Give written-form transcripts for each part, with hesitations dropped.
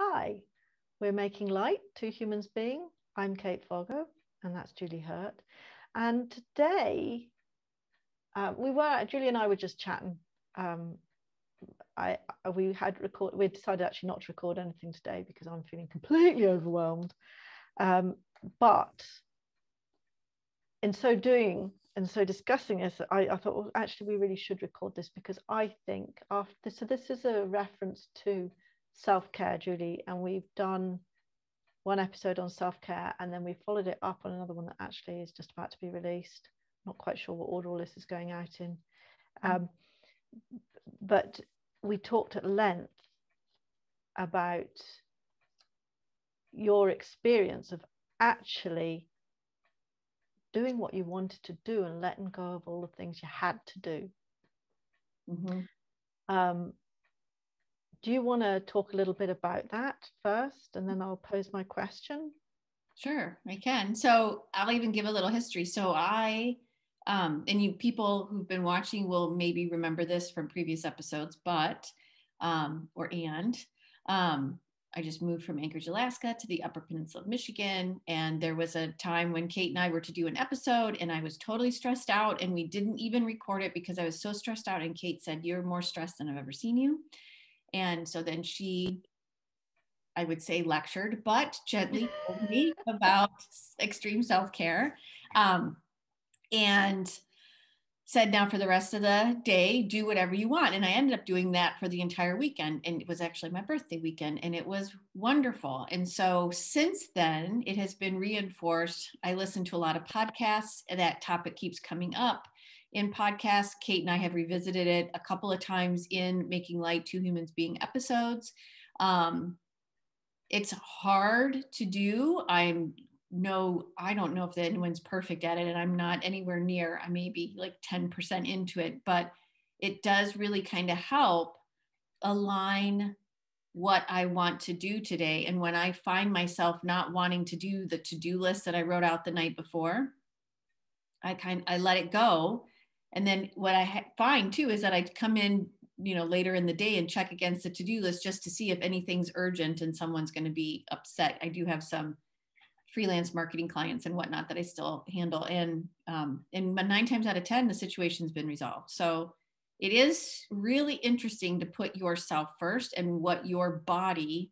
Hi, we're making light, two humans being. I'm Kate Foggo, and that's Julie Hurt. And today, Julie and I were just chatting. We decided actually not to record anything today because I'm feeling completely overwhelmed. But in so doing and so discussing this, I thought, well, actually, we really should record this because I think so this is a reference to self-care, Julie, and we've done one episode on self-care, and then we followed it up on another one that actually is just about to be released. Not quite sure what order all this is going out in. But we talked at length about your experience of actually doing what you wanted to do and letting go of all the things you had to do. Mm-hmm. Do you want to talk a little bit about that first, and then I'll pose my question? Sure, I can. So I'll even give a little history. So and you people who've been watching will maybe remember this from previous episodes, but, I just moved from Anchorage, Alaska to the Upper Peninsula of Michigan. And there was a time when Kate and I were to do an episode and I was totally stressed out and we didn't even record it because I was so stressed out. And Kate said, "You're more stressed than I've ever seen you." And so then she, I would say, lectured, but gently told me about extreme self-care, and said, "Now for the rest of the day, do whatever you want." And I ended up doing that for the entire weekend. And it was actually my birthday weekend and it was wonderful. And so since then, it has been reinforced. I listen to a lot of podcasts and that topic keeps coming up in podcasts. Kate and I have revisited it a couple of times in Making Light, Two Humans Being episodes. It's hard to do. I don't know if anyone's perfect at it, and I'm not anywhere near. I may be like 10% into it, but it does really kind of help align what I want to do today. And when I find myself not wanting to do the to-do list that I wrote out the night before, I let it go. And then what I find too is that I come in, later in the day and check against the to-do list just to see if anything's urgent and someone's going to be upset. I do have some freelance marketing clients and whatnot that I still handle. And 9 times out of 10, the situation's been resolved. So it is really interesting to put yourself first and what your body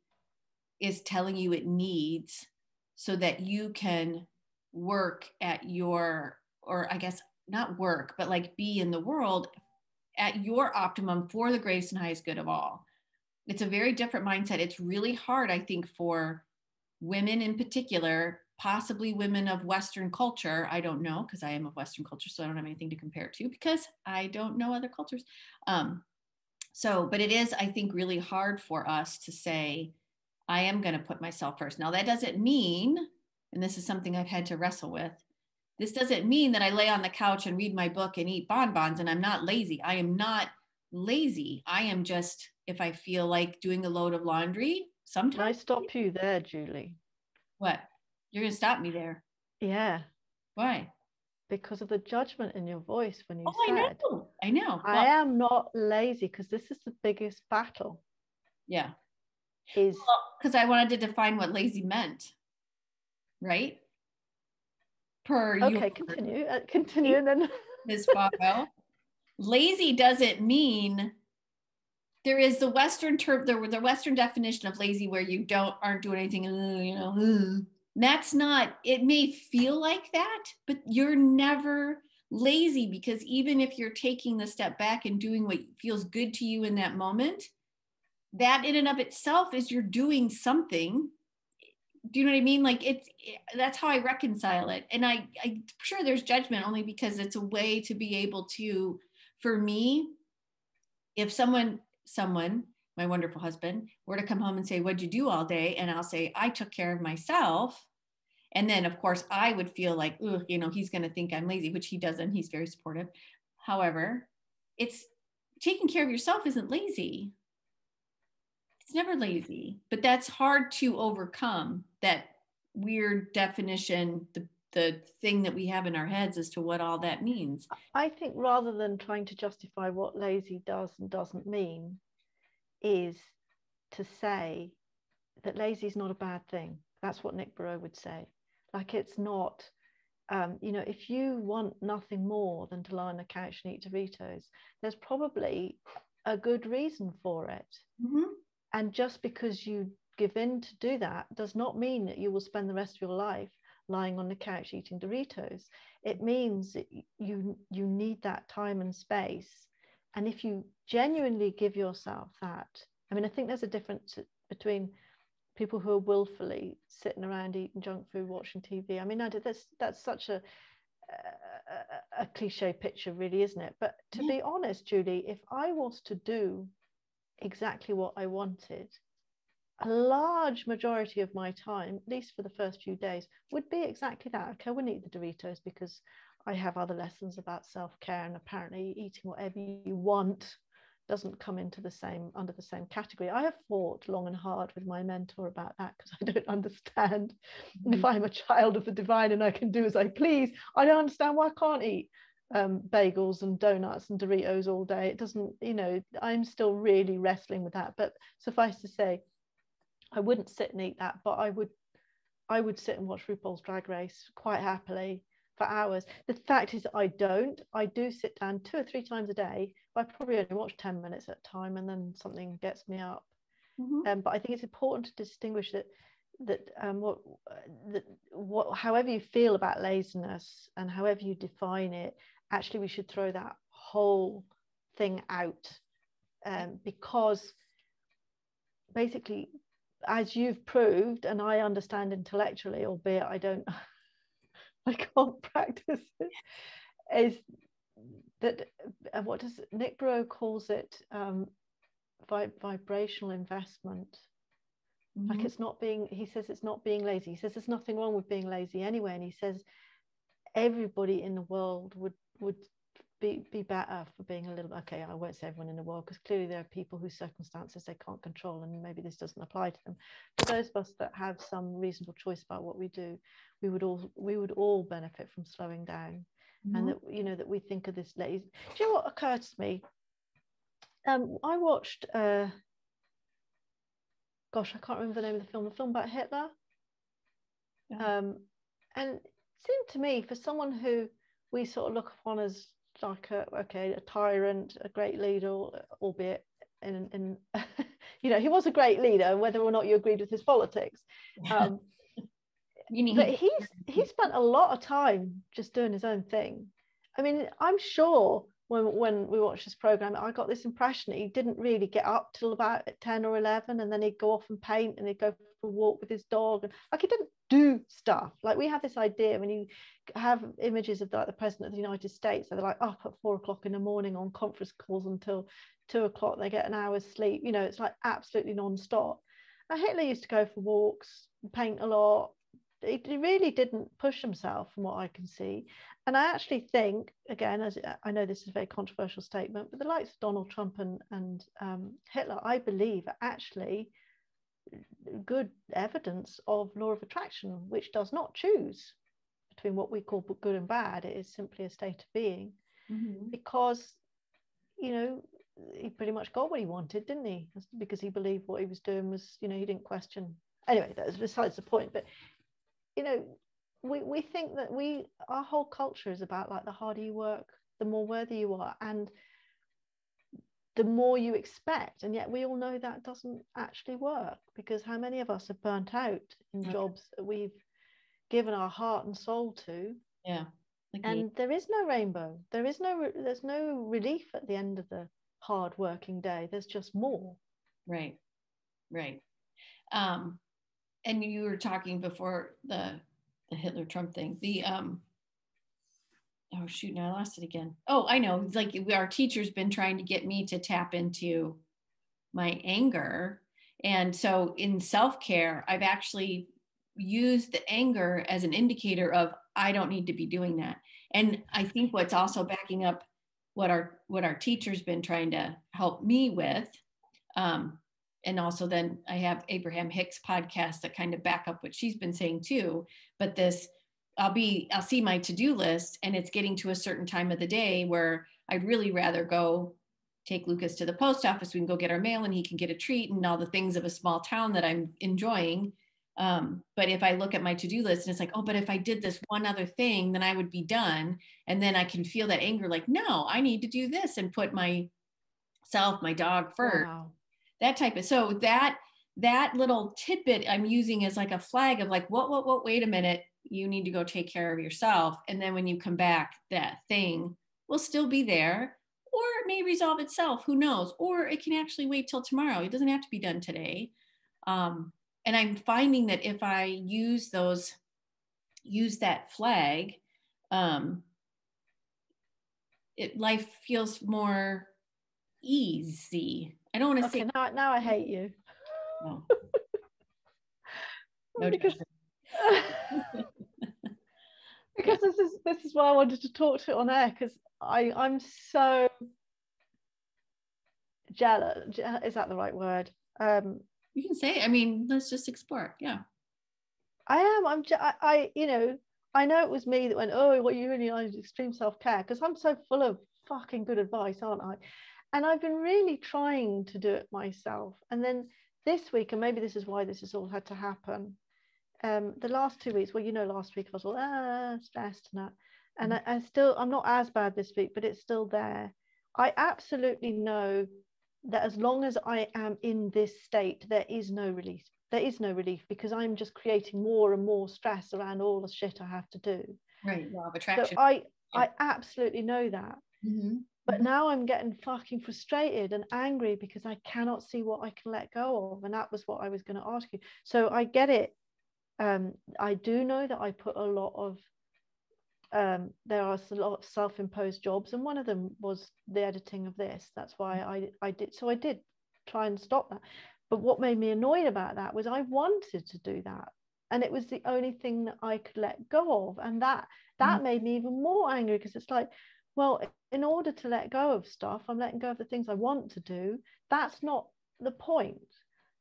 is telling you it needs so that you can work at your, or I guess not work, but like be in the world at your optimum for the greatest and highest good of all. It's a very different mindset. It's really hard, I think, for women in particular, possibly women of Western culture. I don't know, because I am of Western culture, so I don't have anything to compare it to because I don't know other cultures. But it is, I think, really hard for us to say, I am going to put myself first. Now, that doesn't mean, and this is something I've had to wrestle with, this doesn't mean that I lay on the couch and read my book and eat bonbons and I'm not lazy. I am not lazy. I am just, if I feel like doing a load of laundry, sometimes. Can I stop you there, Julie? What? You're going to stop me there? Yeah. Why? Because of the judgment in your voice when you said, I know. I am not lazy, because this is the biggest battle. Yeah. Because I wanted to define what lazy meant, right? Continue and then. Ms. Foggo. Lazy doesn't mean, there is the Western term, the Western definition of lazy where you aren't doing anything, That's not, it may feel like that, but you're never lazy, because even if you're taking the step back and doing what feels good to you in that moment, that in and of itself is you're doing something. Do you know what I mean? Like that's how I reconcile it. And I'm sure there's judgment only because it's a way to be able to, for me, if someone, my wonderful husband, were to come home and say, "What'd you do all day?" And I'll say, "I took care of myself." And then of course I would feel like, he's going to think I'm lazy, which he doesn't. He's very supportive. However, it's taking care of yourself isn't lazy. It's never lazy, but that's hard to overcome, that weird definition, the thing that we have in our heads as to what all that means. I think rather than trying to justify what lazy does and doesn't mean, is to say that lazy is not a bad thing. That's what Nick Barrow would say. Like, it's not, you know, if you want nothing more than to lie on the couch and eat Doritos, there's probably a good reason for it. Mm-hmm. And just because you give in to do that does not mean that you will spend the rest of your life lying on the couch eating Doritos. It means that you need that time and space. And if you genuinely give yourself that, I mean, I think there's a difference between people who are willfully sitting around eating junk food, watching TV. I mean, that's such a cliche picture, really, isn't it? But to be honest, Julie, if I was to do exactly what I wanted, a large majority of my time, at least for the first few days, would be exactly that. Okay, I wouldn't eat the Doritos because I have other lessons about self-care, and apparently eating whatever you want doesn't come into under the same category. I have fought long and hard with my mentor about that because I don't understand. And if I'm a child of the divine and I can do as I please, I don't understand why I can't eat bagels and donuts and Doritos all day. It doesn't, you know, I'm still really wrestling with that. But suffice to say, I wouldn't sit and eat that, but I would sit and watch RuPaul's Drag Race quite happily for hours. The fact is I do sit down 2 or 3 times a day, but I probably only watch 10 minutes at a time, and then something gets me up. But I think it's important to distinguish that however you feel about laziness and however you define it, actually we should throw that whole thing out, because basically, as you've proved, and I understand intellectually, albeit I can't practice it, is that what does Nick Barrow calls it, vibrational investment. Like, it's not being, he says it's not being lazy. He says there's nothing wrong with being lazy anyway, and he says everybody in the world would be better for being a little, okay, I won't say everyone in the world, because clearly there are people whose circumstances they can't control, and maybe this doesn't apply to them. For those of us that have some reasonable choice about what we do, we would all benefit from slowing down. And that, you know, that we think of this lazy. Do you know what occurred to me? I watched gosh, I can't remember the name of the film about Hitler. And it seemed to me, for someone who we sort of look upon as like a tyrant, a great leader, albeit in you know, he was a great leader, whether or not you agreed with his politics. But he spent a lot of time just doing his own thing. I mean, I'm sure when we watched this program, I got this impression that he didn't really get up till about 10 or 11, and then he'd go off and paint, and he'd go for a walk with his dog, and like, he didn't do stuff. Like, we have this idea when you have images of like the president of the United States, so they're like up at 4 o'clock in the morning on conference calls until 2 o'clock, they get an hour's sleep, you know, it's like absolutely non-stop. Now, Hitler used to go for walks, paint a lot. He really didn't push himself, from what I can see. And I actually think, again, as I know this is a very controversial statement, but the likes of Donald Trump and Hitler, I believe, are actually good evidence of law of attraction, which does not choose between what we call good and bad. It is simply a state of being. Because, you know, he pretty much got what he wanted, didn't he? Because he believed what he was doing was, you know, he didn't question. Anyway, that's besides the point. But, you know, we think that our whole culture is about, like, the harder you work, the more worthy you are, and the more you expect. And yet we all know that doesn't actually work, because how many of us are burnt out in jobs that we've given our heart and soul to? And there is no rainbow. There's no relief at the end of the hard working day. There's just more. Right. And you were talking before the Hitler Trump thing. Oh shoot, now I lost it again. Oh, I know. Like, our teacher's been trying to get me to tap into my anger. And so in self-care, I've actually used the anger as an indicator of, I don't need to be doing that. And I think what's also backing up what our teacher's been trying to help me with, and also then I have Abraham Hicks podcast that kind of back up what she's been saying too. But this, I'll see my to-do list, and it's getting to a certain time of the day where I'd really rather go take Lucas to the post office. We can go get our mail and he can get a treat and all the things of a small town that I'm enjoying. But if I look at my to-do list and it's like, oh, but if I did this one other thing, then I would be done. And then I can feel that anger, like, no, I need to do this and put myself, my dog first. Wow. That type of, so that little tidbit I'm using as like a flag of like, what, wait a minute, you need to go take care of yourself. And then when you come back, that thing will still be there, or it may resolve itself, who knows, or it can actually wait till tomorrow. It doesn't have to be done today. And I'm finding that if I use that flag, life feels more easy. I don't want to say. Now I hate you. No. No, because this is why I wanted to talk to it on air, because I'm so jealous. Is that the right word? You can say, I mean, let's just explore. Yeah. I am. I know it was me that went, oh, what you really like is extreme self-care, because I'm so full of fucking good advice, aren't I? And I've been really trying to do it myself. And then this week, and maybe this is why this has all had to happen, the last 2 weeks, well, last week I was all stressed and that. And I'm not as bad this week, but it's still there. I absolutely know that as long as I am in this state, there is no relief. There is no relief, because I'm just creating more and more stress around all the shit I have to do. Right. Law of attraction. So I absolutely know that. Mm-hmm. But now I'm getting fucking frustrated and angry because I cannot see what I can let go of. And that was what I was going to ask you. So I get it. I do know that I put a lot of, there are a lot of self-imposed jobs, and one of them was the editing of this. That's why I did. So I did try and stop that. But what made me annoyed about that was I wanted to do that, and it was the only thing that I could let go of. And that made me even more angry, because it's like, well, in order to let go of stuff, I'm letting go of the things I want to do. That's not the point.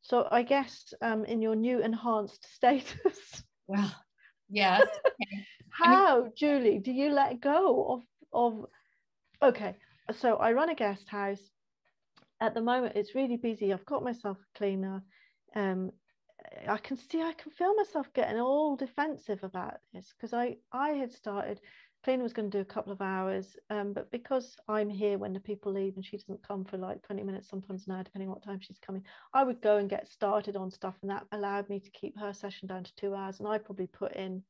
So I guess in your new enhanced status. Well, yes. How, Julie, do you let go of okay, so I run a guest house. At the moment, it's really busy. I've got myself a cleaner. I can feel myself getting all defensive about this, because I had started, cleaner was going to do a couple of hours, but because I'm here when the people leave and she doesn't come for like 20 minutes sometimes now, depending on what time she's coming, I would go and get started on stuff, and that allowed me to keep her session down to 2 hours, and I probably put in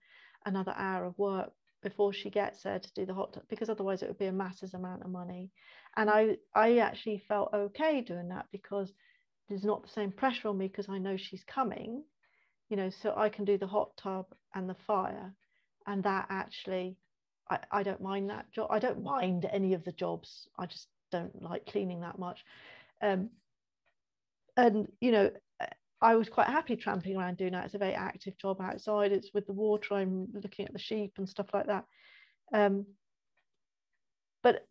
another hour of work before she gets there to do the hot tub, because otherwise it would be a massive amount of money. And I actually felt okay doing that, because there's not the same pressure on me, because I know she's coming, so I can do the hot tub and the fire. And that actually, I don't mind that job. I don't mind any of the jobs. I just don't like cleaning that much. And I was quite happy tramping around doing that. It's a very active job outside. It's with the water. I'm looking at the sheep and stuff like that. But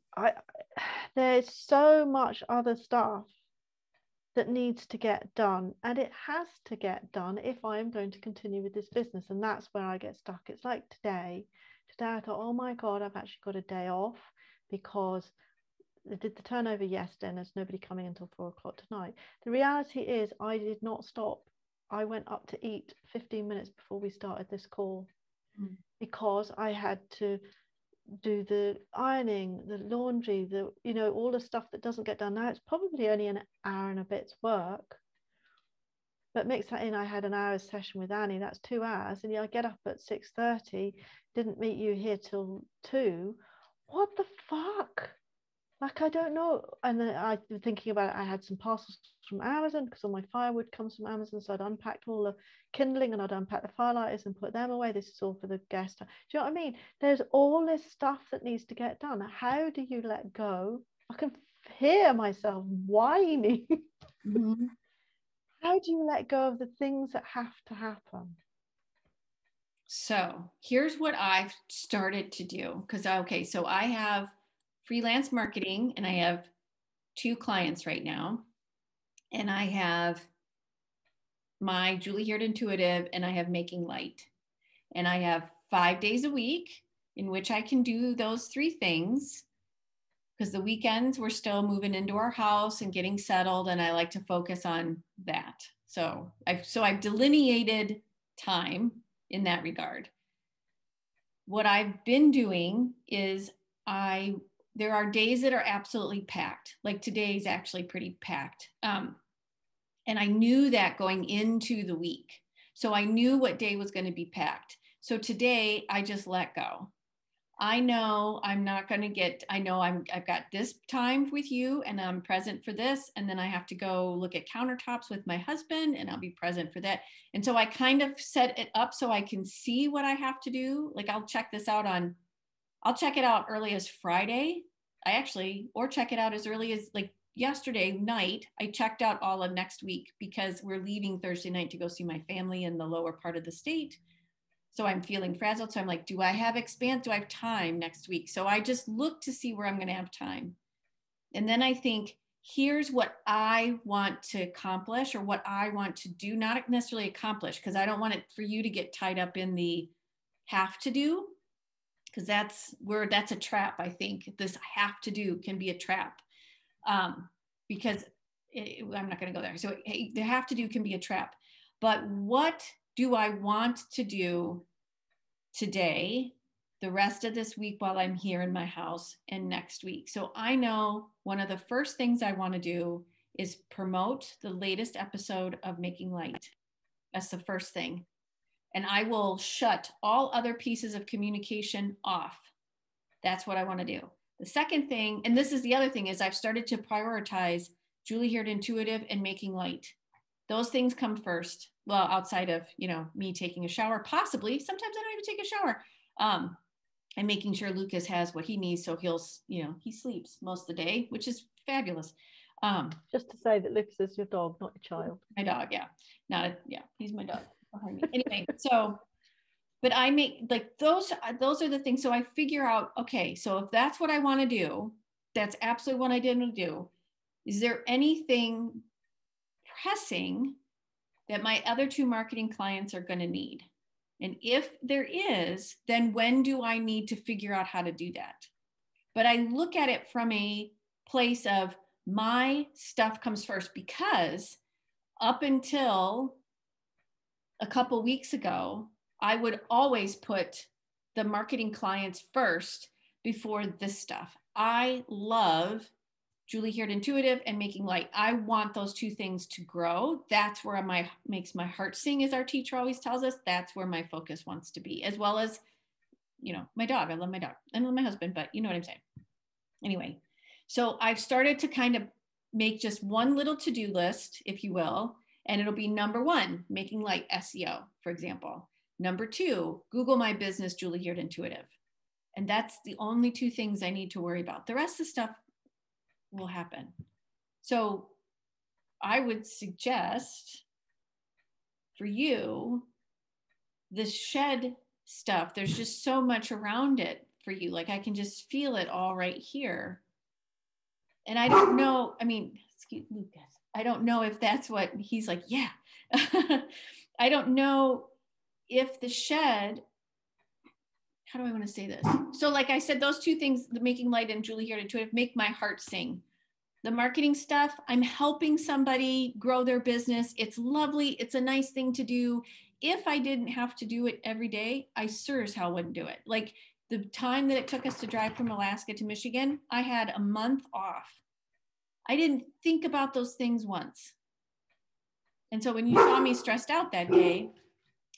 there's so much other stuff that needs to get done, and it has to get done if I am going to continue with this business. And that's where I get stuck. It's like today I thought, oh my God, I've actually got a day off, because I did the turnover yesterday and there's nobody coming until 4 o'clock tonight. The reality is I did not stop. I went up to eat 15 minutes before we started this call, because I had to do the ironing, the laundry, all the stuff that doesn't get done now. It's probably only an hour and a bit's work, but mix that in, I had an hour's session with Annie, that's 2 hours, and I get up at 6:30, didn't meet you here till 2. What the fuck? Like, I don't know. And then I've been thinking about it. I had some parcels from Amazon, because all my firewood comes from Amazon. So I'd unpacked all the kindling, and I'd unpack the firelighters and put them away. This is all for the guest. Do you know what I mean? There's all this stuff that needs to get done. How do you let go? I can hear myself whining. Mm-hmm. How do you let go of the things that have to happen? So here's what I've started to do. So I have freelance marketing, and I have 2 clients right now, and I have my Julie Heard Intuitive, and I have Making Light, and I have 5 days a week in which I can do those 3 things, because the weekends we're still moving into our house and getting settled, and I like to focus on that. So I've delineated time in that regard. What I've been doing is there are days that are absolutely packed. Like today's actually pretty packed. And I knew that going into the week. So I knew what day was going to be packed. So today I just let go. I know I'm not going to get, I know I've got this time with you and I'm present for this. And then I have to go look at countertops with my husband and I'll be present for that. And so I kind of set it up so I can see what I have to do. Like I'll check it out early as Friday. Or check it out as early as like yesterday night. I checked out all of next week because we're leaving Thursday night to go see my family in the lower part of the state. So I'm feeling frazzled. So I'm like, do I have time next week? So I just look to see where I'm going to have time. And then I think, here's what I want to accomplish or what I want to do, not necessarily accomplish, because I don't want it for you to get tied up in the have to do, because that's a trap. I think this have to do can be a trap because I'm not going to go there. So the have to do can be a trap. But what do I want to do today, the rest of this week while I'm here in my house, and next week? So I know one of the first things I want to do is promote the latest episode of Making Light. That's the first thing. And I will shut all other pieces of communication off. That's what I want to do. The second thing, and this is the other thing, is I've started to prioritize Julie Here Intuitive and Making Light. Those things come first. Well, outside of, me taking a shower, possibly. Sometimes I don't even take a shower. And making sure Lucas has what he needs. So he sleeps most of the day, which is fabulous. Just to say that Lucas is your dog, not your child. My dog, yeah. He's my dog behind me. Anyway, so, but I make like, those are the things. So I figure out, okay, so if that's what I want to do, that's absolutely what I didn't do. Is there anything pressing that my other two marketing clients are going to need? And if there is, then when do I need to figure out how to do that? But I look at it from a place of my stuff comes first, because up until a couple weeks ago, I would always put the marketing clients first before this stuff. I love Julie Here Intuitive and Making Light. I want those two things to grow. That's where makes my heart sing, as our teacher always tells us. That's where my focus wants to be, as well as, my dog. I love my dog. I love my husband, but you know what I'm saying. Anyway, so I've started to kind of make just one little to-do list, if you will, and it'll be number 1, Making Light SEO, for example. Number 2, Google My Business, Julie Here Intuitive. And that's the only 2 things I need to worry about. The rest of the stuff will happen. So I would suggest for you, this shed stuff, there's just so much around it for you. Like I can just feel it all right here. And I don't know, excuse Lucas, I don't know if that's what he's like, yeah. I don't know if the shed, how do I want to say this? So like I said, those 2 things, the Making Light and Julie Here Intuitive, make my heart sing. The marketing stuff, I'm helping somebody grow their business. It's lovely. It's a nice thing to do. If I didn't have to do it every day, I sure as hell wouldn't do it. Like the time that it took us to drive from Alaska to Michigan, I had a month off. I didn't think about those things once. And so when you saw me stressed out that day,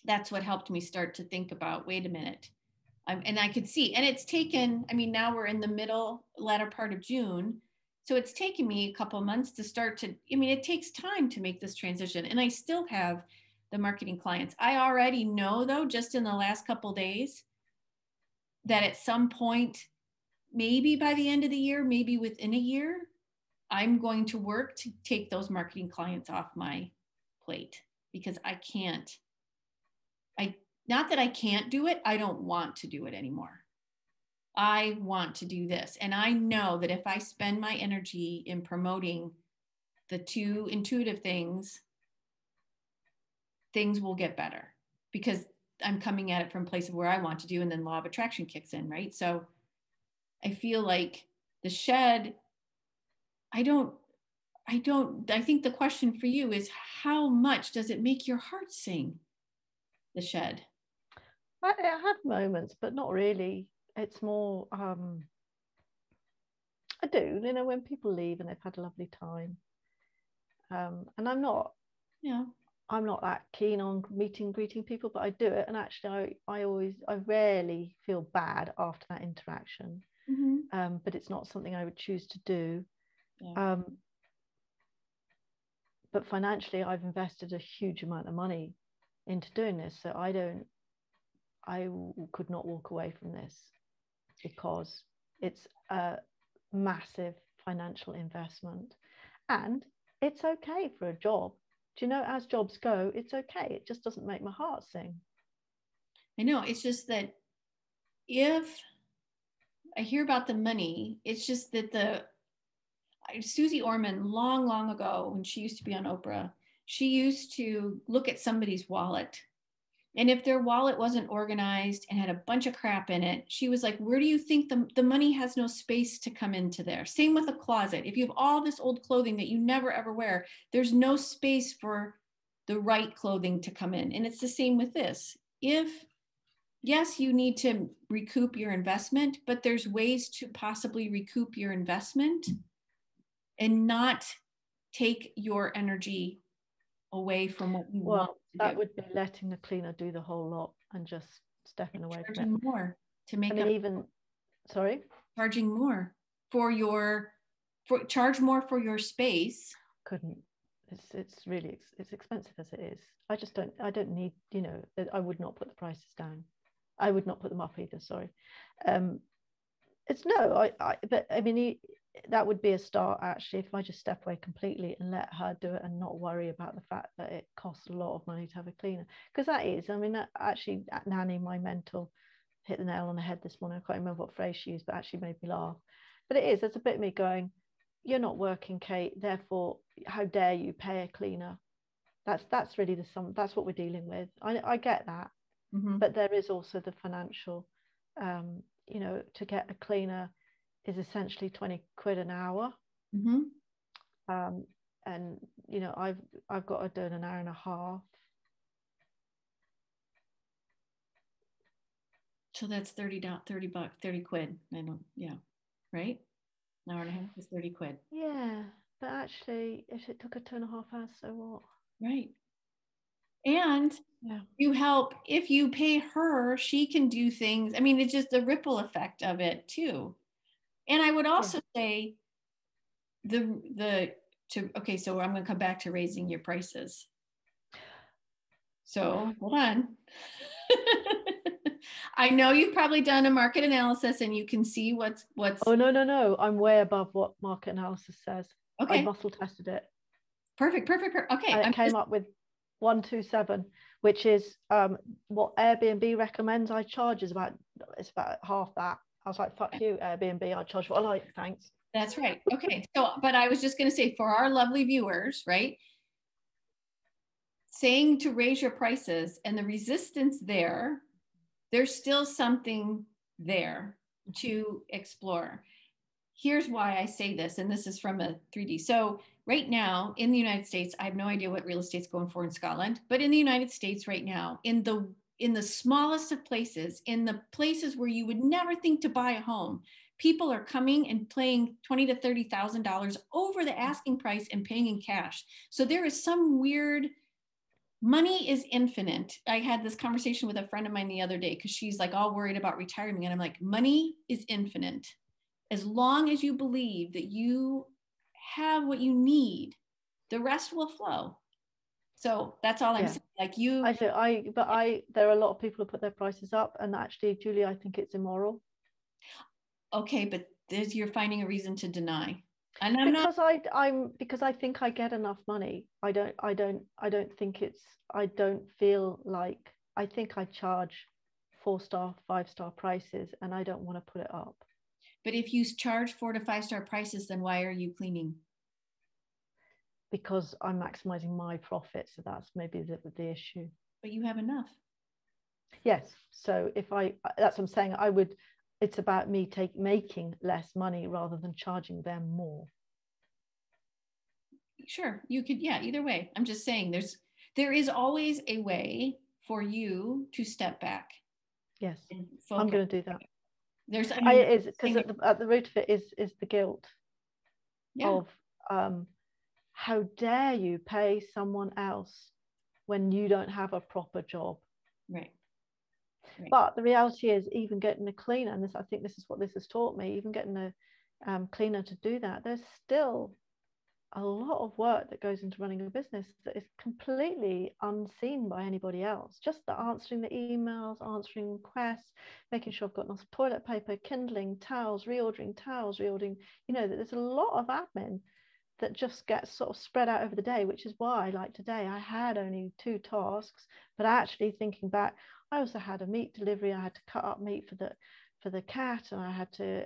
that's what helped me start to think about, wait a minute. And I could see, and it's taken, now we're in the latter part of June. So it's taken me a couple of months to start to, it takes time to make this transition. And I still have the marketing clients. I already know though, just in the last couple of days, that at some point, maybe by the end of the year, maybe within a year, I'm going to work to take those marketing clients off my plate, because not that I can't do it, I don't want to do it anymore. I want to do this. And I know that if I spend my energy in promoting the 2 intuitive things, things will get better, because I'm coming at it from a place of where I want to do, and then law of attraction kicks in, right? So I feel like The shed, I think the question for you is, how much does it make your heart sing, the shed? I have moments, but not really. It's more, I do, you know, when people leave and they've had a lovely time. And I'm not that keen on meeting, greeting people, but I do it. And actually, I rarely feel bad after that interaction. Mm-hmm. But it's not something I would choose to do. Yeah. But financially, I've invested a huge amount of money into doing this. So I could not walk away from this, because it's a massive financial investment. And it's okay for a job. Do you know, as jobs go, it's okay. It just doesn't make my heart sing. I know. It's just that if I hear about the money, it's just that Susie Orman, long ago, when she used to be on Oprah, she used to look at somebody's wallet. And if their wallet wasn't organized and had a bunch of crap in it, she was like, where do you think the money has no space to come into there? Same with a closet. If you have all this old clothing that you never ever wear, there's no space for the right clothing to come in. And it's the same with this. Yes, you need to recoup your investment, but there's ways to possibly recoup your investment and not take your energy away from what you want to that do. would be letting the cleaner do the whole lot and just stepping away from Charging it. more to make charging more charge more for your space. Couldn't. It's really, it's expensive as it is. I don't need, you know, I would not put the prices down. I would not put them up either, sorry. But I mean, that would be a start, actually, if I just step away completely and let her do it and not worry about the fact that it costs a lot of money to have a cleaner. Because that actually, Nanny, my mentor, hit the nail on the head this morning. I can't remember what phrase she used, but actually made me laugh. But there's a bit of me going, you're not working, Kate, therefore how dare you pay a cleaner? That's really that's what we're dealing with. I get that. Mm-hmm. But there is also the financial, you know, to get a cleaner is essentially 20 quid an hour. Mm-hmm. And you know, I've got to do an hour and a half. So that's 30 bucks, 30 quid. Right? An hour and a half is 30 quid. Yeah, but actually, if it took her 2.5 hours, so what? Right. And you help, if you pay her, she can do things. I mean, it's just the ripple effect of it too. And I would also say so I'm going to come back to raising your prices. So hold on. I know you've probably done a market analysis and you can see what's. Oh, no. I'm way above what market analysis says. Okay. I muscle tested it. Perfect. Okay. And it came up with 127, which is what Airbnb recommends I charge. It's about half that. I was like, fuck you, Airbnb. I charge what I like, thanks. That's right. Okay. So, but I was just going to say, for our lovely viewers, right? Saying to raise your prices and the resistance there's still something there to explore. Here's why I say this, and this is from a 3D. So right now in the United States, I have no idea what real estate's going for in Scotland, but in the United States right now, in the smallest of places, in the places where you would never think to buy a home, people are coming and paying $20,000 to $30,000 over the asking price and paying in cash. So there is some weird. Money is infinite. I had this conversation with a friend of mine the other day because she's like all worried about retirement. And I'm like, money is infinite. As long as you believe that you have what you need, the rest will flow. So that's all I'm saying. Like there are a lot of people who put their prices up, and actually, Julie, I think it's immoral. Okay, but you're finding a reason to deny. And because I think I get enough money. I don't feel like, I think I charge 4-star, 5-star prices, and I don't want to put it up. But if you charge 4 to 5-star prices, then why are you cleaning? Because I'm maximizing my profit, so that's maybe the issue. But you have enough. Yes. So that's what I'm saying. it's about me making less money rather than charging them more. Sure, you could, yeah, either way. I'm just saying there is always a way for you to step back. Yes, and I'm going to do that. There's, I mean, it is because at the root of it is the guilt of how dare you pay someone else when you don't have a proper job. Right. But the reality is, even getting a cleaner, and I think this is what this has taught me, even getting a cleaner to do that, there's still a lot of work that goes into running a business that is completely unseen by anybody else. Just the answering the emails, answering requests, making sure I've got enough toilet paper, kindling towels, reordering, there's a lot of admin that just gets sort of spread out over the day, which is why, like today, I had only 2 tasks, but actually thinking back, I also had a meat delivery. I had to cut up meat for the cat, and I had to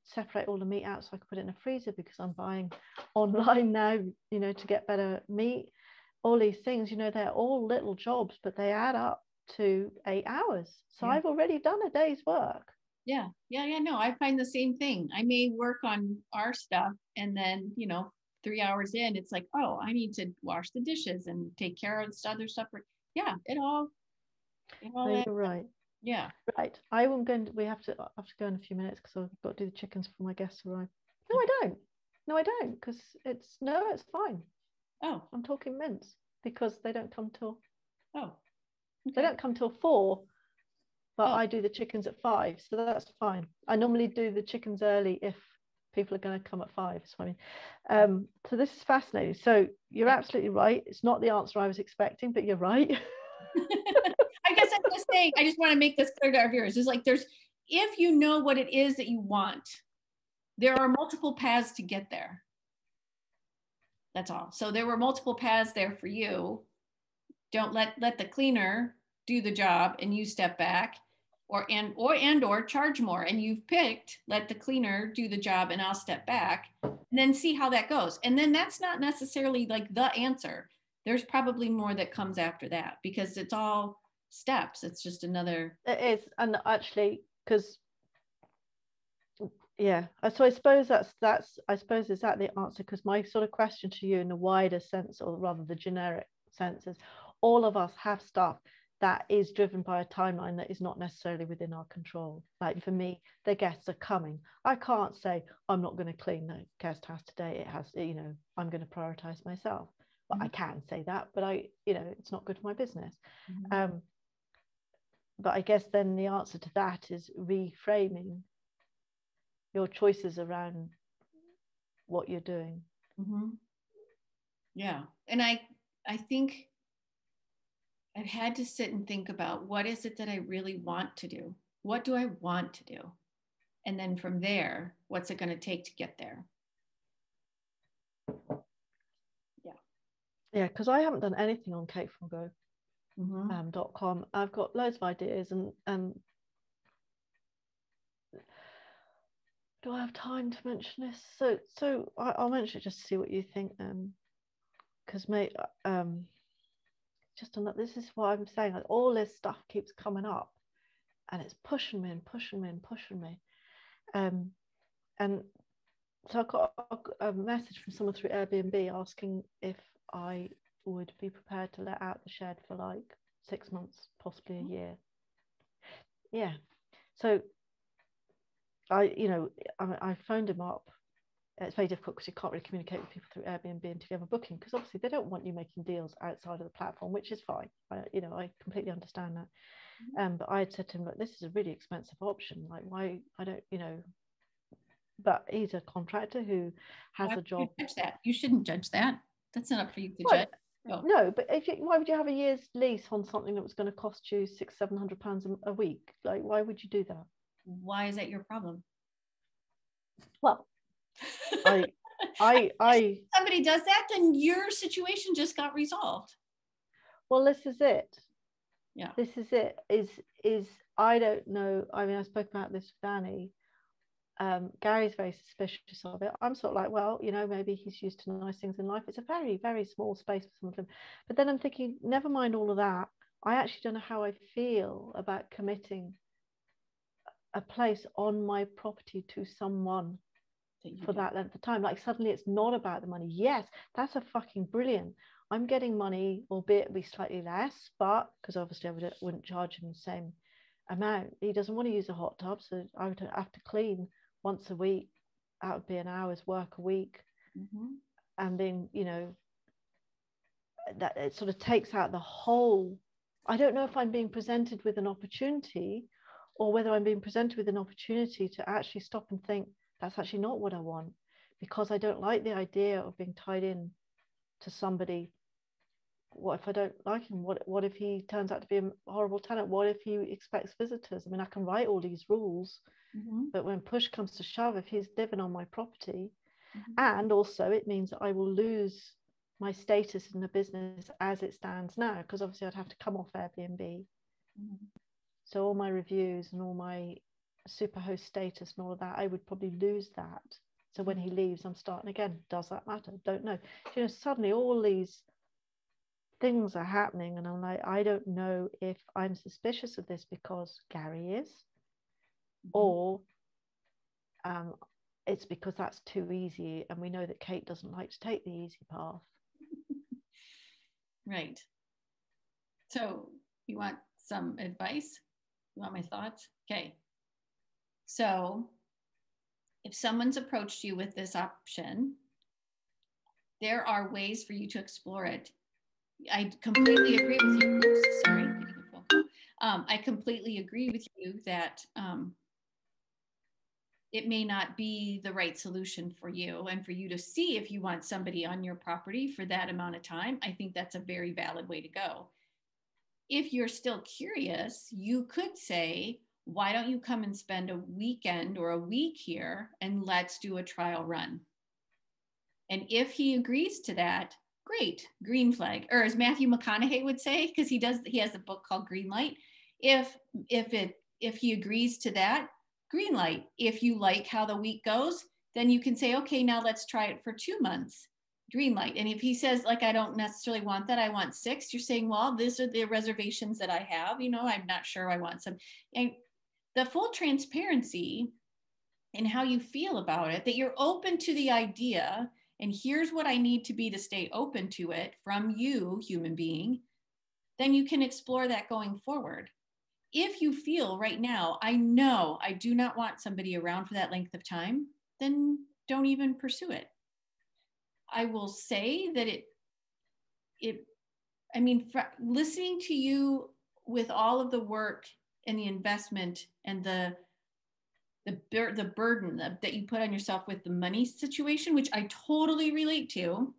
separate all the meat out so I could put it in a freezer because I'm buying online now, to get better meat. All these things, they're all little jobs, but they add up to 8 hours. So I've already done a day's work. Yeah. No, I find the same thing. I may work on our stuff, and then 3 hours in, it's like, oh, I need to wash the dishes and take care of this other stuff. Yeah, it all no, you're right. Yeah. Right. We have to go in a few minutes because I've got to do the chickens before my guests arrive. No, I don't. Because it's fine. Oh. I'm talking mince because they don't come till. Oh. Okay. They don't come till 4, but I do the chickens at 5, so that's fine. I normally do the chickens early if people are going to come at 5. So so this is fascinating. So you're absolutely right. It's not the answer I was expecting, but you're right. I guess I'm just saying, I just want to make this clear to our viewers. It's like if you know what it is that you want, there are multiple paths to get there. That's all. So there were multiple paths there for you. Don't let the cleaner do the job and you step back, or charge more. And you've picked, let the cleaner do the job and I'll step back, and then see how that goes. And then that's not necessarily like the answer. There's probably more that comes after that because it's all steps. It's just another. It is, and actually, because so I suppose is that the answer? Because my sort of question to you in the wider sense, or rather the generic sense, is all of us have stuff that is driven by a timeline that is not necessarily within our control. Like for me, the guests are coming. I can't say I'm not going to clean the guest house today. It has, I'm going to prioritize myself. But I can say that, but it's not good for my business. But I guess then the answer to that is reframing your choices around what you're doing. Yeah. And I think I've had to sit and think about, what is it that I really want to do? What do I want to do? And then from there, what's it going to take to get there? Yeah, because I haven't done anything on cakeforgo.com. I've got loads of ideas, and do I have time to mention this? So I'll mention it just to see what you think. Because this is what I'm saying. Like, all this stuff keeps coming up, and it's pushing me and pushing me and pushing me. And so I got a message from someone through Airbnb asking if I would be prepared to let out the shed for like 6 months, possibly a year. Yeah. So I phoned him up. It's very difficult because you can't really communicate with people through Airbnb until you have a booking, because obviously they don't want you making deals outside of the platform, which is fine. I completely understand that. But I had said to him, look, this is a really expensive option. Like, why I don't, but he's a contractor who has a job. Judge that. You shouldn't judge that. That's not up for you to judge. No, but why would you have a year's lease on something that was going to cost you £600-700 a week? Like, why would you do that? Why is that your problem? Well, I somebody does that, then your situation just got resolved. Well, this is it. Yeah. This is it. Is I don't know. I mean, I spoke about this with Annie. Gary's very suspicious of it. I'm sort of like, well, maybe he's used to nice things in life. It's a very, very small space for some of them. But then I'm thinking, never mind all of that. I actually don't know how I feel about committing a place on my property to someone for that length of time. Like suddenly it's not about the money. Yes, that's a fucking brilliant. I'm getting money, albeit it'll be slightly less, but because obviously I wouldn't charge him the same amount. He doesn't want to use a hot tub, so I would have to clean once a week. That would be an hour's work a week. And then, you know, that it sort of takes out the whole. I don't know if I'm being presented with an opportunity or whether I'm being presented with an opportunity to actually stop and think, that's actually not what I want, because I don't like the idea of being tied in to somebody. What if I don't like him? What if he turns out to be a horrible tenant? What if he expects visitors? I mean, I can write all these rules, but when push comes to shove, if he's living on my property, and also it means that I will lose my status in the business as it stands now, because obviously I'd have to come off Airbnb. So all my reviews and all my superhost status and all of that, I would probably lose that. So when he leaves, I'm starting again. Does that matter? Don't know. You know, suddenly all these things are happening, and I'm like, I don't know if I'm suspicious of this because Gary is, or it's because that's too easy, and we know that Kate doesn't like to take the easy path. Right. So you want some advice? You want my thoughts? Okay. So if someone's approached you with this option, there are ways for you to explore it. I completely agree with you. Oops, sorry. I completely agree with you that it may not be the right solution for you, and for you to see if you want somebody on your property for that amount of time. I think that's a very valid way to go. If you're still curious, you could say, why don't you come and spend a weekend or a week here and let's do a trial run? And if he agrees to that, great, green flag. Or as Matthew McConaughey would say, because he has a book called Green Light. If he agrees to that, green light. If you like how the week goes, then you can say, okay, now let's try it for 2 months. Green light. And if he says, like, I don't necessarily want that, I want 6, you're saying, well, these are the reservations that I have. You know, I'm not sure I want some. And the full transparency in how you feel about it, that you're open to the idea, and here's what I need to be to stay open to it from you, human being, then you can explore that going forward. If you feel right now, I know I do not want somebody around for that length of time, then don't even pursue it. I will say that listening to you with all of the work and the investment and the burden that you put on yourself with the money situation, which I totally relate to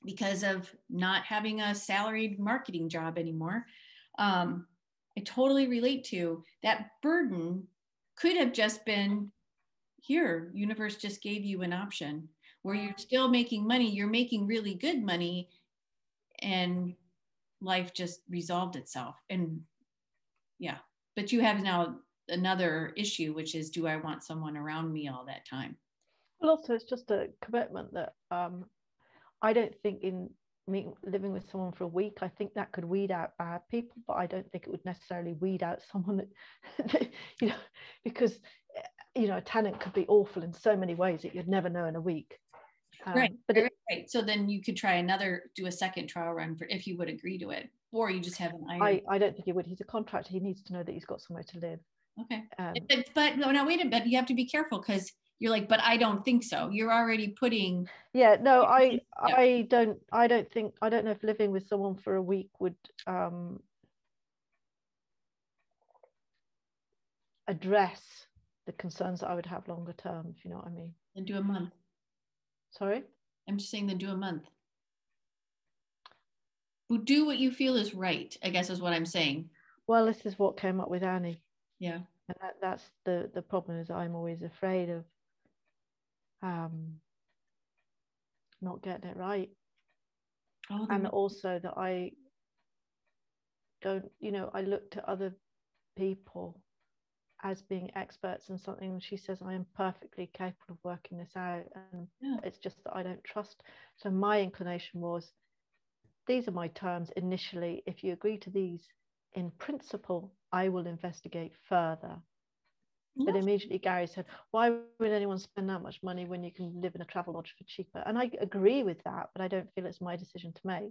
because of not having a salaried marketing job anymore. I totally relate to that. Burden could have just been, here, universe just gave you an option where you're still making money, you're making really good money, and life just resolved itself. And yeah, but you have now another issue, which is, do I want someone around me all that time? Well, also it's just a commitment that I don't think in me living with someone for a week, I think that could weed out bad people, but I don't think it would necessarily weed out someone that you know, because you know, a tenant could be awful in so many ways that you'd never know in a week. Right. So then you could try do a second trial run for, if you would agree to it, or you just have an iron. I don't think he would. He's a contractor. He needs to know that he's got somewhere to live. Okay. But no, now wait a minute. You have to be careful, because you're like, but I don't think so. You're already putting. Yeah, no, I don't know if living with someone for a week would address the concerns that I would have longer term, if you know what I mean. Then do a month. Sorry? I'm just saying, then do a month. Do what you feel is right, I guess is what I'm saying. Well, this is what came up with Annie. Yeah. And that's the problem, is I'm always afraid of not getting it right. And also that I don't, you know, I look to other people as being experts in something, and she says I am perfectly capable of working this out, and it's just that I don't trust. So my inclination was, these are my terms initially. If you agree to these, in principle, I will investigate further. But immediately Gary said, why would anyone spend that much money when you can live in a travel lodge for cheaper? And I agree with that, but I don't feel it's my decision to make,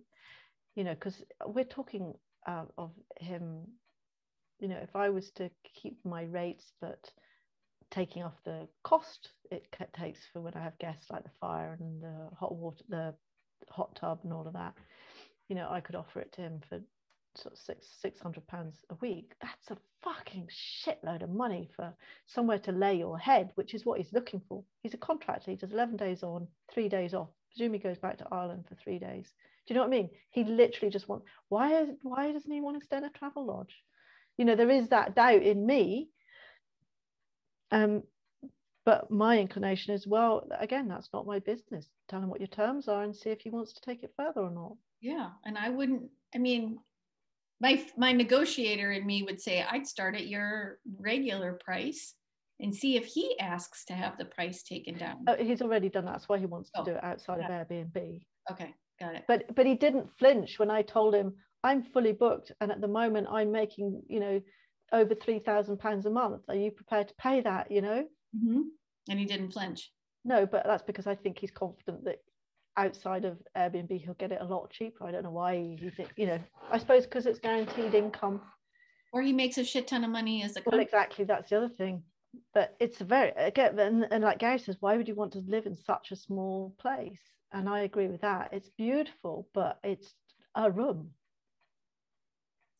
you know, because we're talking of him, you know, if I was to keep my rates, but taking off the cost it takes for when I have guests, like the fire and the hot water, the hot tub and all of that, you know, I could offer it to him for sort of £600 a week. That's a fucking shitload of money for somewhere to lay your head, which is what he's looking for. He's a contractor. He does 11 days on, 3 days off. Presumably goes back to Ireland for 3 days. Do you know what I mean? He literally just wants, why doesn't he want to stay in a travel lodge? You know, there is that doubt in me. But my inclination is, well, again, that's not my business. Tell him what your terms are and see if he wants to take it further or not. Yeah. And I wouldn't, I mean, my negotiator in me would say, I'd start at your regular price and see if he asks to have the price taken down. He's already done that. That's why he wants to do it outside of Airbnb. Okay, got it. But he didn't flinch when I told him I'm fully booked, and at the moment I'm making, you know, over £3,000 a month. Are you prepared to pay that? You know. Mm-hmm. And he didn't flinch. No, but that's because I think he's confident that outside of Airbnb he'll get it a lot cheaper. I don't know why he thinks, you know, I suppose because it's guaranteed income, or he makes a shit ton of money as a well, exactly, that's the other thing. But it's a very, again, and like Gary says, why would you want to live in such a small place? And I agree with that. It's beautiful, but it's a room.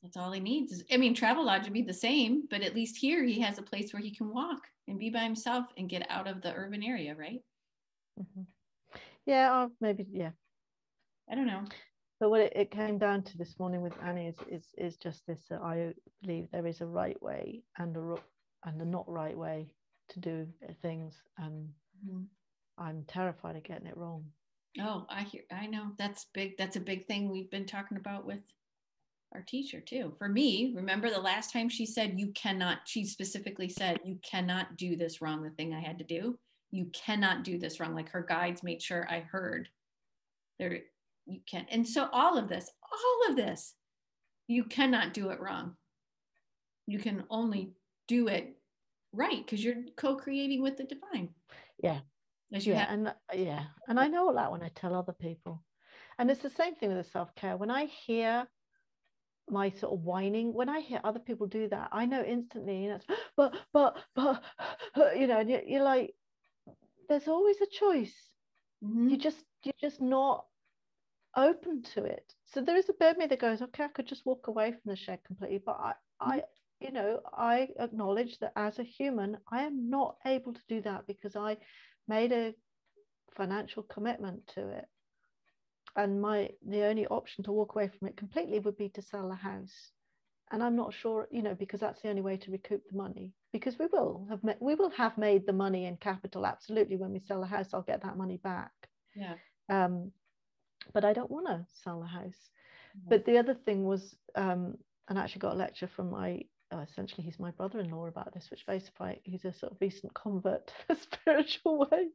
That's all he needs. I mean, travel lodge would be the same, but at least here he has a place where he can walk and be by himself and get out of the urban area, right? Mm-hmm. Yeah, maybe, yeah. I don't know. But what it came down to this morning with Annie is just this, that I believe there is a right way and a not right way to do things, and I'm terrified of getting it wrong. Oh, I know. That's big. That's a big thing we've been talking about with our teacher too. For me, remember the last time she said, she specifically said, you cannot do this wrong, the thing I had to do. You cannot do this wrong. Like her guides made sure I heard there, you can't. And so all of this, you cannot do it wrong. You can only do it right because you're co-creating with the divine. Yeah. And I know all that when I tell other people. And it's the same thing with the self-care. When I hear my sort of whining, when I hear other people do that, I know instantly, you know, but you know, and you're like, there's always a choice. Mm-hmm. You're just not open to it. So there is a bit of me that goes, okay, I could just walk away from the shed completely, but I you know, I acknowledge that as a human I am not able to do that because I made a financial commitment to it, and the only option to walk away from it completely would be to sell the house. And I'm not sure, you know, because that's the only way to recoup the money, because we will have made the money in capital, absolutely. When we sell the house, I'll get that money back. Yeah. But I don't want to sell the house. Mm-hmm. But the other thing was, and I actually got a lecture from my essentially he's my brother-in-law about this, which basically he's a sort of recent convert to the spiritual way,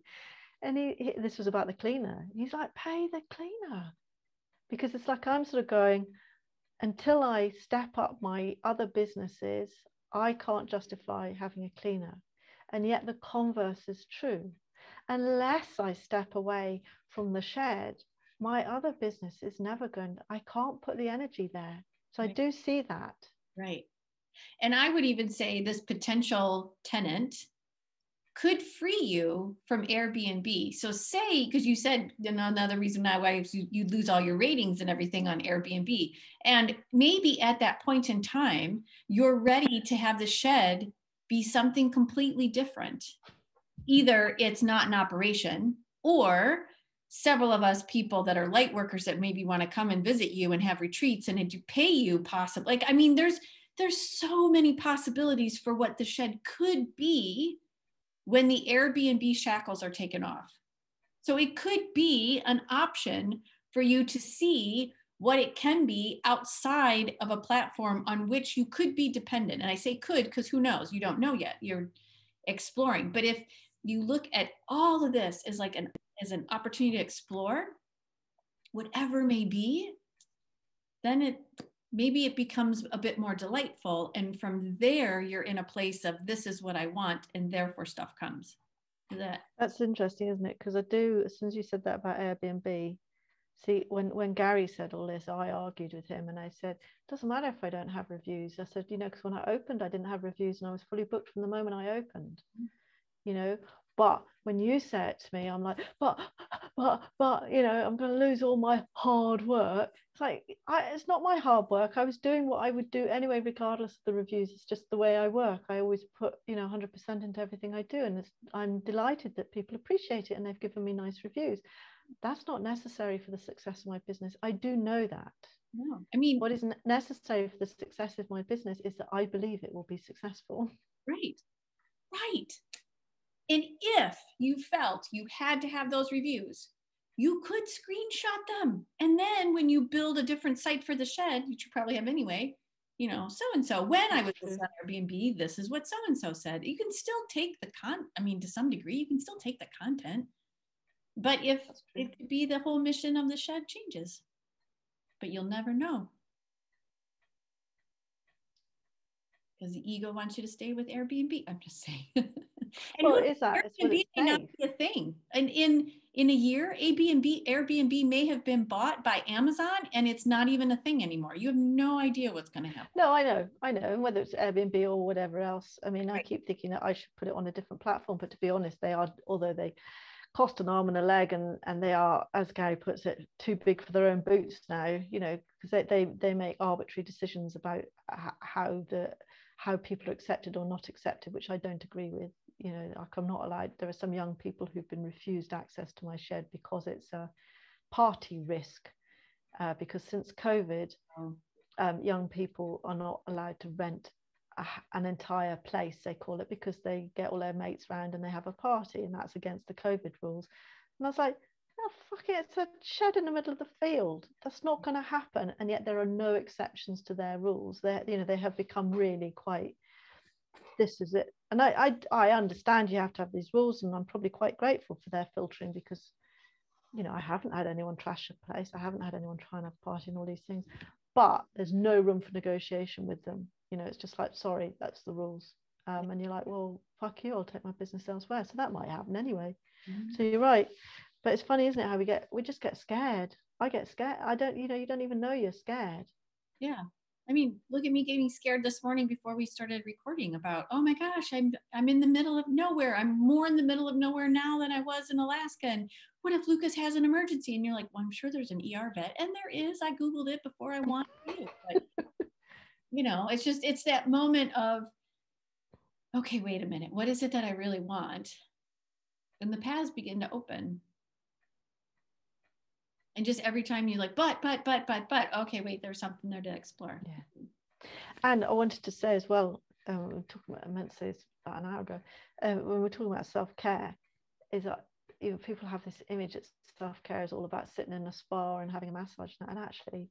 and he this was about the cleaner. He's like, pay the cleaner, because it's like I'm sort of going, until I step up my other businesses, I can't justify having a cleaner. And yet the converse is true. Unless I step away from the shed, my other business is never going, I can't put the energy there. So right. I do see that. Right. And I would even say this potential tenant could free you from Airbnb. So say, because you said, you know, another reason why you lose all your ratings and everything on Airbnb. And maybe at that point in time, you're ready to have the shed be something completely different. Either it's not in operation, or several of us people that are light workers that maybe want to come and visit you and have retreats and to pay you possibly. Like, I mean, there's so many possibilities for what the shed could be when the Airbnb shackles are taken off. So it could be an option for you to see what it can be outside of a platform on which you could be dependent. And I say could because who knows? You don't know yet. You're exploring. But if you look at all of this as like as an opportunity to explore, whatever may be, then maybe it becomes a bit more delightful. And from there, you're in a place of this is what I want, and therefore stuff comes. That's interesting, isn't it? Because I do, as soon as you said that about Airbnb, see, when Gary said all this, I argued with him and I said, it doesn't matter if I don't have reviews. I said, because when I opened, I didn't have reviews and I was fully booked from the moment I opened, But when you say it to me, I'm like, but, I'm going to lose all my hard work. It's like, it's not my hard work. I was doing what I would do anyway, regardless of the reviews. It's just the way I work. I always put, 100% into everything I do. And I'm delighted that people appreciate it and they've given me nice reviews. That's not necessary for the success of my business. I do know that. No, I mean, what is necessary for the success of my business is that I believe it will be successful. Right. And if you felt you had to have those reviews, you could screenshot them. And then when you build a different site for the shed, which you probably have anyway, so-and-so, when I was on Airbnb, this is what so-and-so said. You can still take the to some degree, you can still take the content. But if it could be the whole mission of the shed changes, but you'll never know. Because the ego wants you to stay with Airbnb. I'm just saying. And is that? Airbnb may not be a thing. And in a year, Airbnb may have been bought by Amazon and it's not even a thing anymore. You have no idea what's going to happen. No, I know. And whether it's Airbnb or whatever else. I mean, right. I keep thinking that I should put it on a different platform, but to be honest, they are, although they cost an arm and a leg, and they are, as Gary puts it, too big for their own boots now, because they make arbitrary decisions about how people are accepted or not accepted, which I don't agree with. Like, I'm not allowed. There are some young people who've been refused access to my shed because it's a party risk, because since COVID, young people are not allowed to rent an entire place, they call it, because they get all their mates round and they have a party, and that's against the COVID rules. And I was like, oh, fuck it, it's a shed in the middle of the field. That's not going to happen. And yet there are no exceptions to their rules. They have become really quite, this is it. And I understand you have to have these rules, and I'm probably quite grateful for their filtering, because I haven't had anyone trash a place. I haven't had anyone try and have a party and all these things, but there's no room for negotiation with them. It's just like, sorry, that's the rules. And you're like, well, fuck you, I'll take my business elsewhere. So that might happen anyway. Mm-hmm. So you're right. But it's funny, isn't it, how we just get scared. I get scared. You don't even know you're scared. Yeah. I mean, look at me getting scared this morning before we started recording about, oh my gosh, I'm in the middle of nowhere. I'm more in the middle of nowhere now than I was in Alaska. And what if Lucas has an emergency? And you're like, well, I'm sure there's an ER vet. And there is. I Googled it before I wanted to. But, it's that moment of, okay, wait a minute. What is it that I really want? And the paths begin to open. And just every time you like, but, okay, wait, there's something there to explore. Yeah. And I wanted to say as well, I meant to say this about an hour ago, when we're talking about self-care, is that people have this image that self-care is all about sitting in a spa and having a massage. And actually,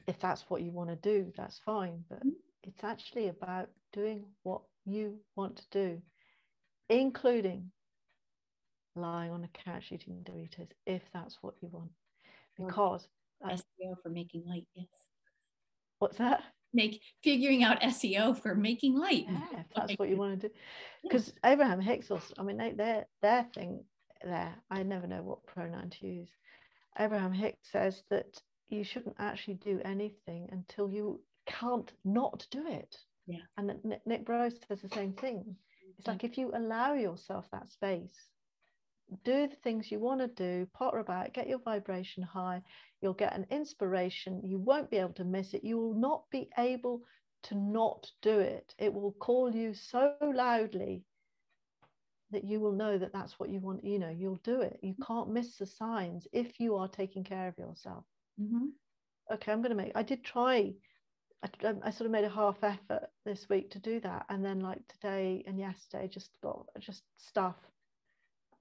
if that's what you want to do, that's fine. But it's actually about doing what you want to do, including lying on a couch eating Doritos, if that's what you want. Because SEO for making light, yes. What's that? Figuring out SEO for making light. Yeah, if that's what you want to do. Because Abraham Hicks, I mean, their thing there, I never know what pronoun to use. Abraham Hicks says that you shouldn't actually do anything until you can't not do it. Yeah. And Nick Burrows says the same thing. It's like, if you allow yourself that space, do the things you want to do, potter about, get your vibration high, you'll get an inspiration, you won't be able to miss it, you will not be able to not do it. It will call you so loudly that you will know that that's what you want, you'll do it. You can't miss the signs if you are taking care of yourself. Mm-hmm. Okay, I did try, I sort of made a half effort this week to do that, and then like today and yesterday just stuff.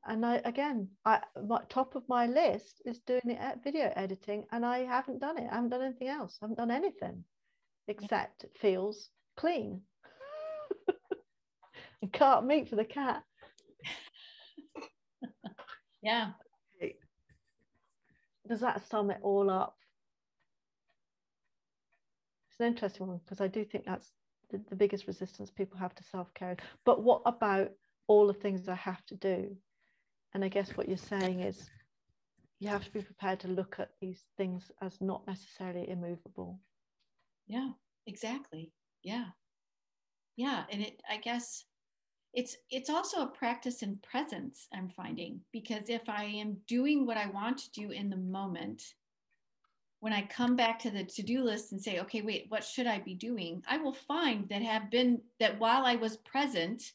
And top of my list is doing the video editing, and I haven't done it. I haven't done anything else. I haven't done anything except it feels clean. And cart meat for the cat. Yeah. Does that sum it all up? It's an interesting one, because I do think that's the biggest resistance people have to self-care. But what about all the things I have to do? And I guess what you're saying is you have to be prepared to look at these things as not necessarily immovable. Yeah, exactly. Yeah. Yeah. And I guess it's also a practice in presence, I'm finding, because if I am doing what I want to do in the moment, when I come back to the to-do list and say, okay, wait, what should I be doing? I will find that while I was present,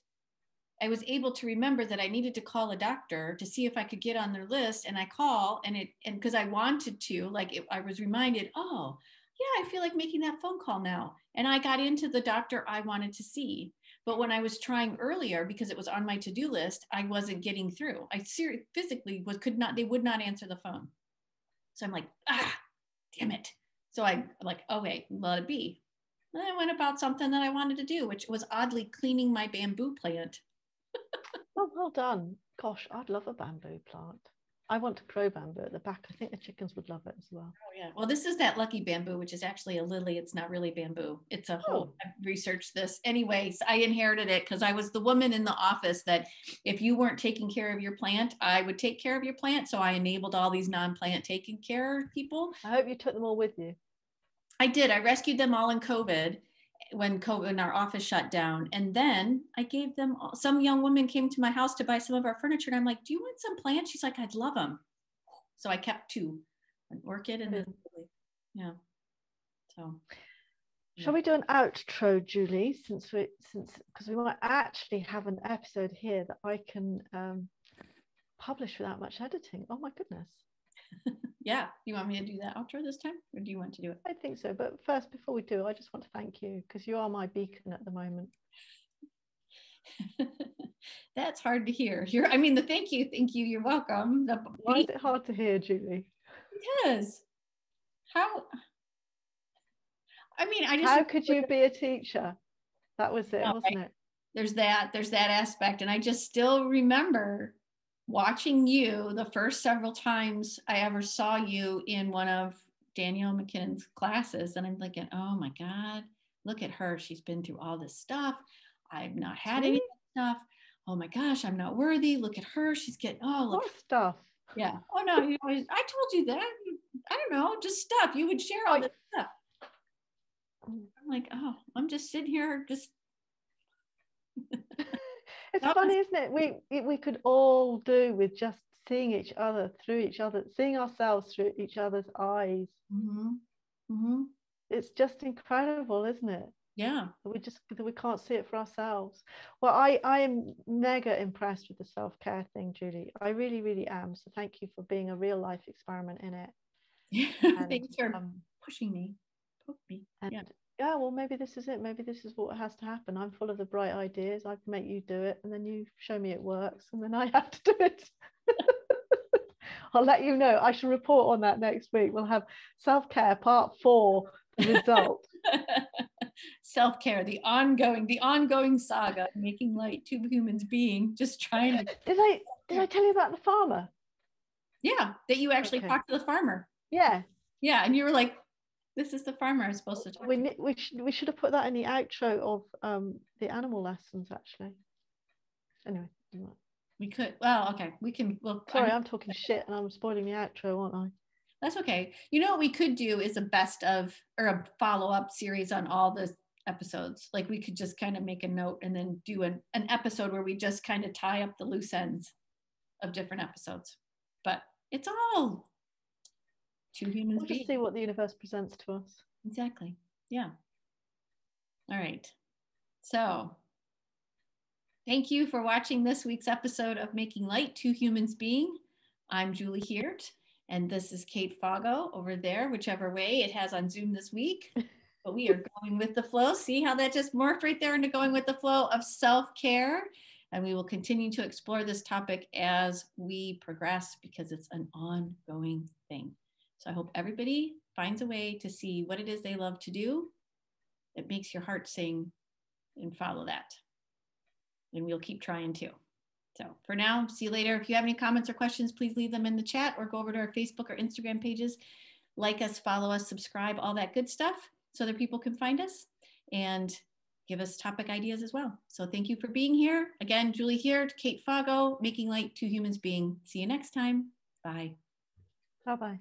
I was able to remember that I needed to call a doctor to see if I could get on their list. And I call and because I wanted to, I was reminded, oh, yeah, I feel like making that phone call now. And I got into the doctor I wanted to see. But when I was trying earlier, because it was on my to-do list, I wasn't getting through. I physically they would not answer the phone. So I'm like, damn it. So I'm like, oh, wait, let it be. And I went about something that I wanted to do, which was oddly cleaning my bamboo plant. Oh, well done. Gosh, I'd love a bamboo plant. I want to grow bamboo at the back. I think the chickens would love it as well. Oh, yeah. Well, this is that lucky bamboo, which is actually a lily. It's not really bamboo. It's a whole, I've researched this. Anyways, I inherited it because I was the woman in the office that if you weren't taking care of your plant, I would take care of your plant. So I enabled all these non-plant taking care people. I hope you took them all with you. I did. I rescued them all in COVID. When our office shut down. And then I gave them some young woman came to my house to buy some of our furniture. And I'm like, do you want some plants? She's like, I'd love them. So I kept 2, an orchid and then, yeah. So. Shall we do an outro, Julie, because we might actually have an episode here that I can publish without much editing. Oh my goodness. Yeah, you want me to do that outro this time, or do you want to do it? I think so, but first, before we do, I just want to thank you, because you are my beacon at the moment. That's hard to hear. The thank you, you're welcome. Why is it hard to hear, Julie? Because how could you be a teacher? That was it, wasn't it? There's that aspect, and I just still remember watching you the first several times I ever saw you in one of Danielle McKinnon's classes. And I'm thinking, oh my God, look at her. She's been through all this stuff. I've not had any stuff. Oh my gosh, I'm not worthy. Look at her. She's getting, look. What stuff? Yeah. Oh no, I told you that. I don't know, just stuff. You would share all this stuff. I'm like, oh, I'm just sitting here just. It's funny, isn't it? We could all do with just seeing each other through each other, seeing ourselves through each other's eyes. Mm-hmm. Mm-hmm. It's just incredible, isn't it? Yeah. We can't see it for ourselves. Well, I am mega impressed with the self-care thing, Julie. I really, really am. So thank you for being a real life experiment in it. Thanks for pushing me. Poke me. Yeah, well, maybe this is it. Maybe this is what has to happen. I'm full of the bright ideas. I can make you do it, and then you show me it works, and then I have to do it. I'll let you know. I shall report on that next week. We'll have self-care part 4, the result. Self-care, the ongoing saga, making light to humans being, just trying to. Did I tell you about the farmer? Yeah, that you actually talked to the farmer. Yeah. Yeah, and you were like, this is the farmer I was supposed to talk to. We should have put that in the outro of the animal lessons, actually. Anyway. We could. Well, okay. We can. Well, sorry, I'm talking shit and I'm spoiling the outro, aren't I? That's okay. You know what we could do is a best of or a follow-up series on all the episodes. Like we could just kind of make a note and then do an episode where we just kind of tie up the loose ends of different episodes. But it's all 2 humans. We'll just see what the universe presents to us. Exactly. Yeah. All right. So thank you for watching this week's episode of Making Light, 2 Humans Being. I'm Julie Heert, and this is Kate Fago over there, whichever way it has on Zoom this week. But we are going with the flow. See how that just morphed right there into going with the flow of self-care. And we will continue to explore this topic as we progress because it's an ongoing thing. So I hope everybody finds a way to see what it is they love to do that makes your heart sing and follow that. And we'll keep trying too. So for now, see you later. If you have any comments or questions, please leave them in the chat or go over to our Facebook or Instagram pages. Like us, follow us, subscribe, all that good stuff. so other people can find us and give us topic ideas as well. So thank you for being here. Again, Julie here, Kate Fago, Making Light, Two Humans Being. See you next time. Bye. Bye-bye.